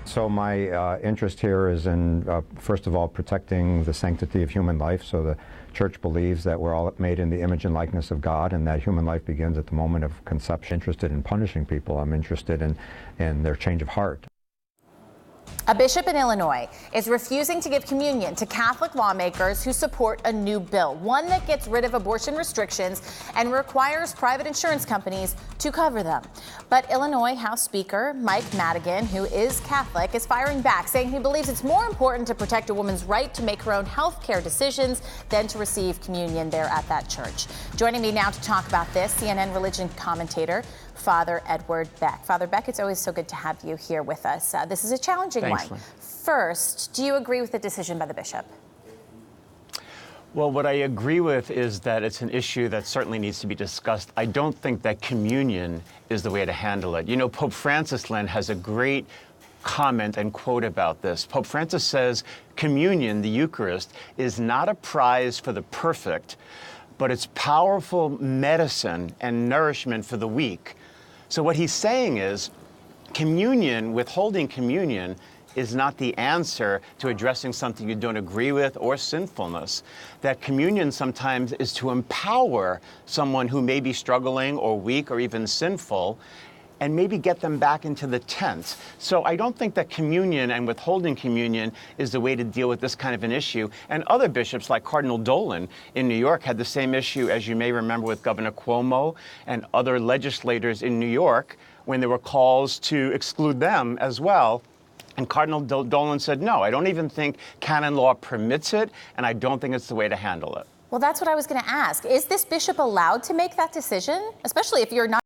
So my interest here is in, first of all, protecting the sanctity of human life. So the Church believes that we're all made in the image and likeness of God, and that human life begins at the moment of conception. I'm interested in punishing people. I'm interested in their change of heart. A bishop in Illinois is refusing to give communion to Catholic lawmakers who support a new bill, one that gets rid of abortion restrictions and requires private insurance companies to cover them. But Illinois House Speaker Mike Madigan, who is Catholic, is firing back, saying he believes it's more important to protect a woman's right to make her own health care decisions than to receive communion there at that church. Joining me now to talk about this, CNN religion commentator Father Edward Beck. Father Beck, it's always so good to have you here with us. This is a challenging one. First, do you agree with the decision by the bishop? Well, what I agree with is that it's an issue that certainly needs to be discussed. I don't think that communion is the way to handle it. You know, Pope Francis, Len, has a great comment and quote about this. Pope Francis says, communion, the Eucharist, is not a prize for the perfect, but it's powerful medicine and nourishment for the weak. So what he's saying is, communion, withholding communion, is not the answer to addressing something you don't agree with or sinfulness. That communion sometimes is to empower someone who may be struggling or weak or even sinful, and maybe get them back into the tent. So I don't think that communion and withholding communion is the way to deal with this kind of an issue. And other bishops like Cardinal Dolan in New York had the same issue, as you may remember, with Governor Cuomo and other legislators in New York when there were calls to exclude them as well. And Cardinal Dolan said, no, I don't even think canon law permits it, and I don't think it's the way to handle it. Well, that's what I was going to ask. Is this bishop allowed to make that decision, especially if you're not